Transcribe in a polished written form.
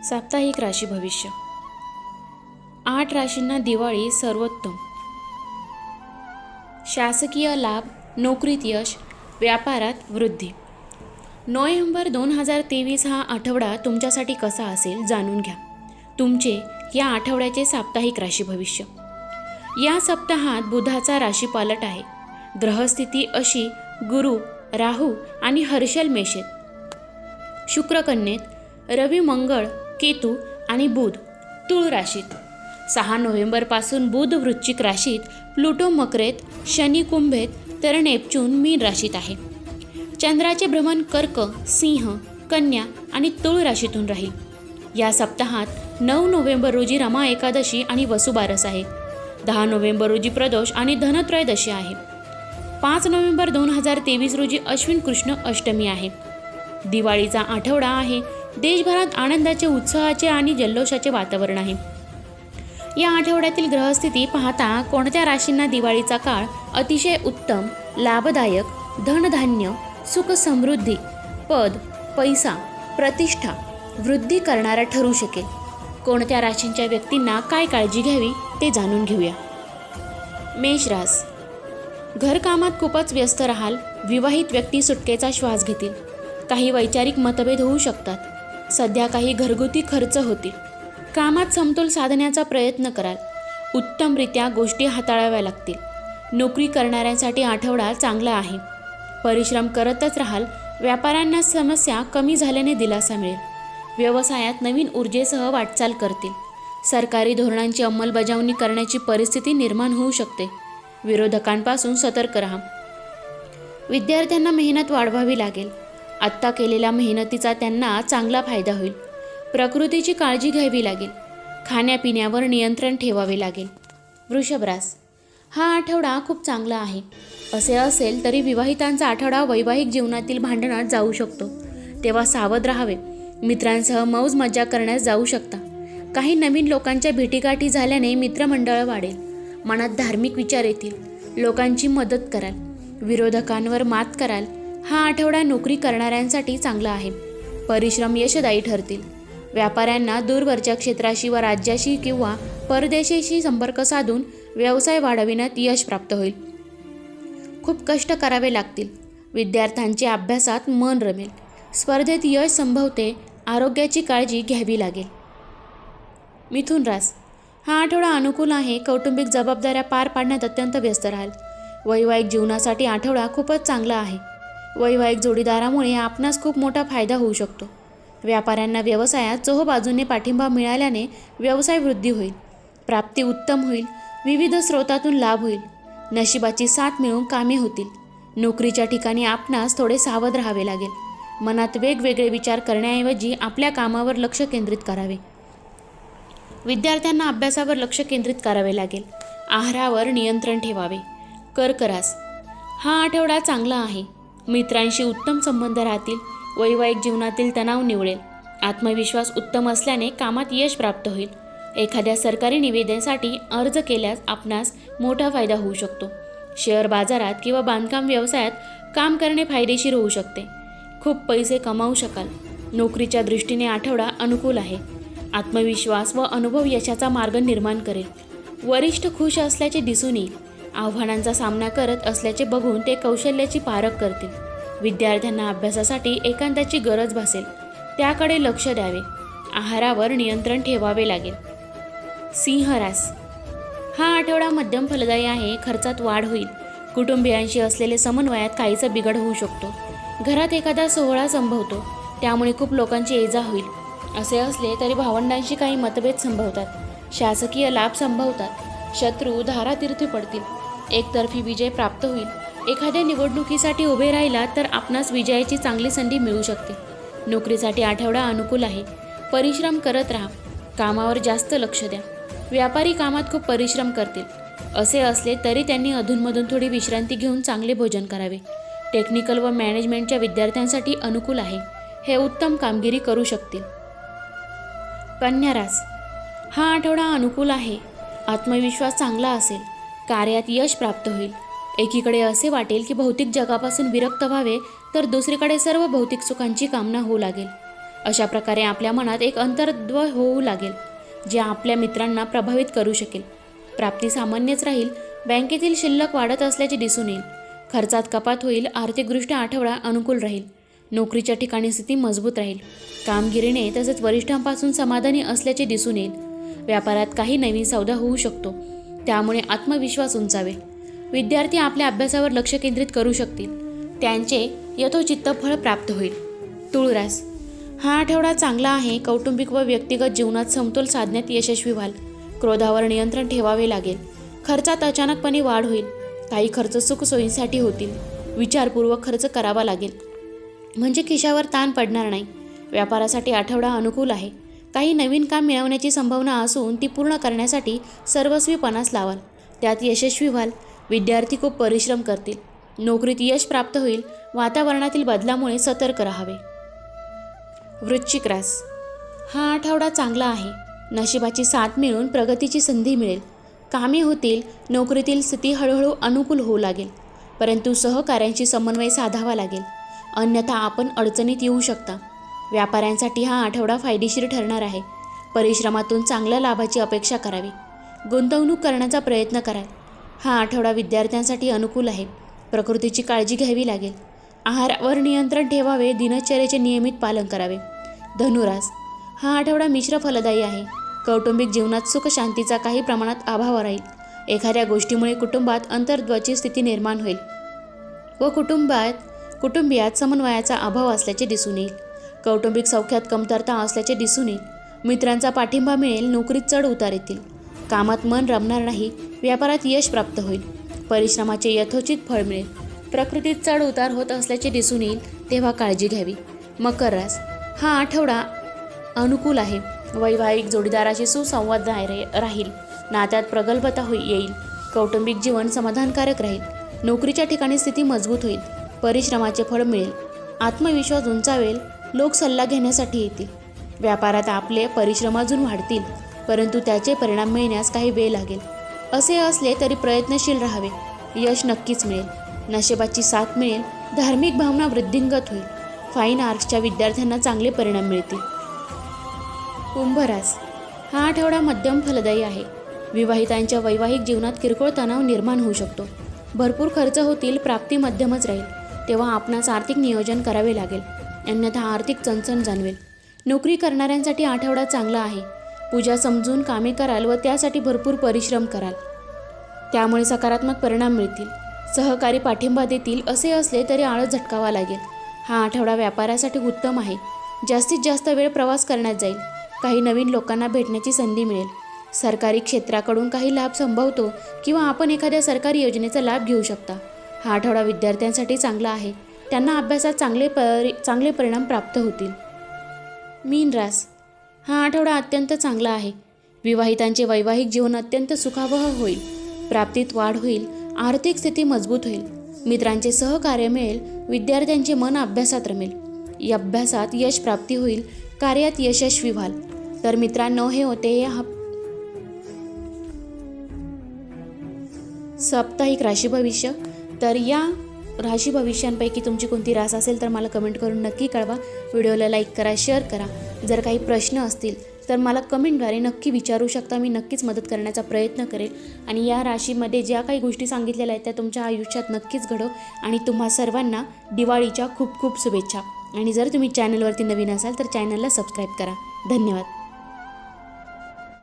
साप्ताहिक राशी भविष्य. 8 राशींना दिवाळी सर्वोत्तम. शासकीय लाभ, नोकरीत यश, व्यापारात वृद्धी. नोव्हेंबर 2023 हा आठवडा तुमच्यासाठी कसा असेल जाणून घ्या. तुमचे या आठवड्याचे साप्ताहिक राशी भविष्य. या सप्ताहात बुधाचा राशीपालट आहे. ग्रहस्थिती अशी: गुरु, राहू आणि हर्षल मेषेत, शुक्र कन्येत, रवी, मंगळ, केतू आणि बुध तुळ राशीत. 6 नोव्हेंबरपासून बुध वृश्चिक राशीत, प्लुटो मकरेत, शनी कुंभेत तर नेपच्यून मीन राशीत आहे. चंद्राचे भ्रमण कर्क, सिंह, कन्या आणि तुळ राशीतून राहील. या सप्ताहात 9 नोव्हेंबर रोजी रमा एकादशी आणि वसुबारस आहे. 10 नोव्हेंबर रोजी प्रदोष आणि धनत्रयोदशी आहे. 5 नोव्हेंबर 2023 रोजी अश्विन कृष्ण अष्टमी आहे. दिवाळीचा आठवडा आहे. देशभरात आनंदाचे, उत्साहाचे आणि जल्लोषाचे वातावरण आहे. या आठवड्यातील ग्रहस्थिती पाहता कोणत्या राशींना दिवाळीचा काळ अतिशय उत्तम, लाभदायक, धनधान्य, सुख, समृद्धी, पद, पैसा, प्रतिष्ठा, वृद्धी करणारा ठरू शकेल? कोणत्या राशींच्या व्यक्तींना काय काळजी घ्यावी ते जाणून घेऊया. मेष रास. घरकामात खूपच व्यस्त राहाल. विवाहित व्यक्ती सुटकेचा श्वास घेतील. काही वैचारिक मतभेद होऊ शकतात. सध्या काही घरगुती खर्च होतील. कामात समतोल साधण्याचा प्रयत्न कराल. उत्तमरित्या गोष्टी हाताळाव्या लागतील. नोकरी करणाऱ्यांसाठी आठवडा चांगला आहे. परिश्रम करतच राहाल. व्यापाऱ्यांना समस्या कमी झाल्याने दिलासा मिळेल. व्यवसायात नवीन ऊर्जेसह वाटचाल करतील. सरकारी धोरणांची अंमलबजावणी करण्याची परिस्थिती निर्माण होऊ शकते. विरोधकांपासून सतर्क राहा. विद्यार्थ्यांना मेहनत वाढवावी लागेल. आत्ता केलेल्या मेहनतीचा त्यांना चांगला फायदा होईल. प्रकृतीची काळजी घ्यावी लागेल. खाण्यापिण्यावर नियंत्रण ठेवावे लागेल. वृषभ रास. हा आठवडा खूप चांगला आहे. असे असेल तरी विवाहितांचा आठवडा वैवाहिक जीवनातील भांडणात जाऊ शकतो. तेव्हा सावध राहावे. मित्रांसह मौज मजा करण्यास जाऊ शकता. काही नवीन लोकांच्या भेटीगाठी झाल्याने मित्रमंडळ वाढेल. मनात धार्मिक विचार येतील. लोकांची मदत कराल. विरोधकांवर मात कराल. हा आठवडा नोकरी करणाऱ्यांसाठी चांगला आहे. परिश्रम यशदायी ठरतील. व्यापाऱ्यांना दूरवरच्या क्षेत्राशी व राज्याशी किंवा परदेशाशी संपर्क साधून व्यवसाय वाढविण्यात यश प्राप्त होईल. खूप कष्ट करावे लागतील. विद्यार्थ्यांचे अभ्यासात मन रमेल. स्पर्धेत यश संभवते. आरोग्याची काळजी घ्यावी लागेल. मिथुन रास. हा आठवडा अनुकूल आहे. कौटुंबिक जबाबदाऱ्या पार पाडण्यात अत्यंत व्यस्त राहाल. वैवाहिक जीवनासाठी आठवडा खूपच चांगला आहे. वैवाहिक जोडीदारामुळे आपणास खूप मोठा फायदा होऊ शकतो. व्यापाऱ्यांना व्यवसायात चोहोबाजूने पाठिंबा मिळाल्याने व्यवसाय वृद्धी होईल. प्राप्ती उत्तम होईल. विविध स्रोतातून लाभ होईल. नशिबाची साथ मिळून कामे होतील. नोकरीच्या ठिकाणी आपणास थोडे सावध राहावे लागेल. मनात वेगवेगळे विचार करण्याऐवजी आपल्या कामावर लक्ष केंद्रित करावे. विद्यार्थ्यांना अभ्यासावर लक्ष केंद्रित करावे लागेल. आहारावर नियंत्रण ठेवावे. कर्क रास. हा आठवडा चांगला आहे. मित्रांशी उत्तम संबंध राहतील. वैवाहिक जीवनातील तणाव निवळेल. आत्मविश्वास उत्तम असल्याने कामात यश प्राप्त होईल. एखाद्या सरकारी निविदेसाठी अर्ज केल्यास आपणास मोठा फायदा होऊ शकतो. शेअर बाजारात किंवा बांधकाम व्यवसायात काम करणे फायदेशीर होऊ शकते. खूप पैसे कमावू शकाल. नोकरीच्या दृष्टीने आठवडा अनुकूल आहे. आत्मविश्वास व अनुभव यशाचा मार्ग निर्माण करेल. वरिष्ठ खुश असल्याचे दिसून येईल. आव्हानांचा सामना करत असल्याचे बघून ते कौशल्याची पारख करतील. विद्यार्थ्यांना अभ्यासासाठी एकांताची गरज भासेल. त्याकडे लक्ष द्यावे. आहारावर नियंत्रण ठेवावे लागेल. सिंह रास. हा आठवडा मध्यम फलदायी आहे. खर्चात वाढ होईल. कुटुंबियांशी असलेले समन्वयात काहीसा बिघड होऊ शकतो. घरात एखादा सोहळा संभवतो. त्यामुळे खूप लोकांची ये-जा होईल. असे असले तरी भावंडांशी काही मतभेद संभवतात. शासकीय लाभ संभवतात. शत्रू धारातीर्थी पडतील. एकतर्फी विजय प्राप्त होईल. एखाद्या निवडणुकीसाठी उभे राहिला तर आपणास विजयाची चांगली संधी मिळू शकते. नोकरीसाठी आठवडा अनुकूल आहे. परिश्रम करत राहा. कामावर जास्त लक्ष द्या. व्यापारी कामात खूप परिश्रम करतील. असे असले तरी त्यांनी अधूनमधून थोडी विश्रांती घेऊन चांगले भोजन करावे. टेक्निकल व मॅनेजमेंटच्या विद्यार्थ्यांसाठी अनुकूल आहे. हे उत्तम कामगिरी करू शकतील. कन्या रास. हा आठवडा अनुकूल आहे. आत्मविश्वास चांगला असेल. कार्यात यश प्राप्त होईल. एकीकडे असे वाटेल की भौतिक जगापासून विरक्त व्हावे, तर दुसरीकडे सर्व भौतिक सुखांची कामना होऊ लागेल. अशा प्रकारे आपल्या मनात एक अंतर्द्वय होऊ लागेल जे आपल्या मित्रांना प्रभावित करू शकेल. प्राप्ती सामान्यच राहील. बँकेतील शिल्लक वाढत असल्याचे दिसून येईल. खर्चात कपात होईल. आर्थिकदृष्ट्या आठवडा अनुकूल राहील. नोकरीच्या ठिकाणी स्थिती मजबूत राहील. कामगिरीने तसेच वरिष्ठांपासून समाधानी असल्याचे दिसून येईल. व्यापारात काही नवीन सौदा होऊ शकतो, त्यामुळे आत्मविश्वास उंचावेल. विद्यार्थी आपल्या अभ्यासावर लक्ष केंद्रित करू शकतील. त्यांचे यथोचित्त फळ प्राप्त होईल. तुळ रास, हा आठवडा चांगला आहे. कौटुंबिक व व्यक्तिगत जीवनात समतोल साधण्यात यशस्वी व्हाल. क्रोधावर नियंत्रण ठेवावे लागेल. खर्चात अचानकपणे वाढ होईल. काही खर्च सुखसोयींसाठी होतील. विचारपूर्वक खर्च करावा लागेल म्हणजे खिशावर ताण पडणार नाही. व्यापारासाठी आठवडा अनुकूल आहे. काही नवीन काम मिळवण्याची संभावना असून ती पूर्ण करण्यासाठी सर्वस्वीपणास लावाल. त्यात यशस्वी व्हाल. विद्यार्थी खूप परिश्रम करतील. नोकरीत यश प्राप्त होईल. वातावरणातील बदलामुळे सतर्क राहावे. वृश्चिक रास, हा आठवडा चांगला आहे. नशिबाची साथ मिळून प्रगतीची संधी मिळेल. कामे होतील. नोकरीतील स्थिती हळूहळू अनुकूल होऊ लागेल, परंतु सहकाऱ्यांशी समन्वय साधावा लागेल, अन्यथा आपण अडचणीत येऊ शकता. व्यापाऱ्यांसाठी हा आठवडा फायदेशीर ठरणार आहे. परिश्रमातून चांगल्या लाभाची अपेक्षा करावी. गुंतवणूक करण्याचा प्रयत्न कराल. हा आठवडा विद्यार्थ्यांसाठी अनुकूल आहे. प्रकृतीची काळजी घ्यावी लागेल. आहारावर नियंत्रण ठेवावे. दिनचर्येचे नियमित पालन करावे. धनुरास, हा आठवडा मिश्र फलदायी आहे. कौटुंबिक जीवनात सुख शांतीचा काही प्रमाणात अभाव राहील. एखाद्या गोष्टीमुळे कुटुंबात अंतर्द्वयाची स्थिती निर्माण होईल व कुटुंबियात समन्वयाचा अभाव असल्याचे दिसून येईल. कौटुंबिक सौख्यात कमतरता असल्याचे दिसून येईल. मित्रांचा पाठिंबा मिळेल. नोकरीत चढ उतार येतील. कामात मन रमणार नाही. व्यापारात यश प्राप्त होईल. परिश्रमाचे यथोचित फळ मिळेल. प्रकृतीत चढ उतार होत असल्याचे दिसून येईल, तेव्हा काळजी घ्यावी. मकर रास, हा आठवडा अनुकूल आहे. वैवाहिक जोडीदाराशी सुसंवाद राहील. नात्यात प्रगल्भता येईल. कौटुंबिक जीवन समाधानकारक राहील. नोकरीच्या ठिकाणी स्थिती मजबूत होईल. परिश्रमाचे फळ मिळेल. आत्मविश्वास उंचावेल. लोक सल्ला घेण्यासाठी येतील. व्यापारात आपले परिश्रम अजून वाढतील, परंतु त्याचे परिणाम मिळण्यास काही वेळ लागेल. असे असले तरी प्रयत्नशील राहावे. यश नक्कीच मिळेल. नशिबाची साथ मिळेल. धार्मिक भावना वृद्धिंगत होईल. फाईन आर्ट्सच्या विद्यार्थ्यांना चांगले परिणाम मिळतील. कुंभ रास, हा आठवडा मध्यम फलदायी आहे. विवाहितांच्या वैवाहिक जीवनात किरकोळ तणाव निर्माण होऊ शकतो. भरपूर खर्च होतील. प्राप्ती मध्यमच राहील. तेव्हा आपणास आर्थिक नियोजन करावे लागेल, अन्यथा आर्थिक चणचण जाणवेल. नोकरी करणाऱ्यांसाठी आठवडा चांगला आहे. पूजा समजून कामे कराल व त्यासाठी भरपूर परिश्रम कराल. त्यामुळे सकारात्मक परिणाम मिळतील. सहकारी पाठिंबा देतील. असे असले तरी आळस झटकावा लागेल. हा आठवडा व्यापारासाठी उत्तम आहे. जास्तीत जास्त वेळ प्रवास करण्यात जाईल. काही नवीन लोकांना भेटण्याची संधी मिळेल. सरकारी क्षेत्राकडून काही लाभ संभवतो किंवा आपण एखाद्या सरकारी योजनेचा लाभ घेऊ शकता. हा आठवडा विद्यार्थ्यांसाठी चांगला आहे. त्यांना अभ्यासात चांगले परिणाम प्राप्त होतील. मीन रास, हा आठवडा अत्यंत चांगला आहे. विवाहितांचे वैवाहिक जीवन अत्यंत सुखावह होईल. प्राप्तीत वाढ होईल. आर्थिक स्थिती मजबूत होईल. मित्रांचे सहकार्य मिळेल. विद्यार्थ्यांचे मन अभ्यासात रमेल. या अभ्यासात यश प्राप्ती होईल. कार्यात यशस्वी व्हाल. तर मित्रांनो, हे होते या साप्ताहिक राशी भविष्य. तर या राशी भविष्यांपैकी तुमची कोणती रास असेल तर मला कमेंट करून नक्की कळवा. व्हिडिओला लाईक करा, शेअर करा. जर काही प्रश्न असतील तर मला कमेंटद्वारे नक्की विचारू शकता. मी नक्कीच मदत करण्याचा प्रयत्न करेल. आणि या राशीमध्ये ज्या काही गोष्टी सांगितलेल्या आहेत त्या तुमच्या आयुष्यात नक्कीच घडो. आणि तुम्हा सर्वांना दिवाळीच्या खूप खूप शुभेच्छा. आणि जर तुम्ही चॅनलवरती नवीन असाल तर चॅनलला सबस्क्राईब करा. धन्यवाद.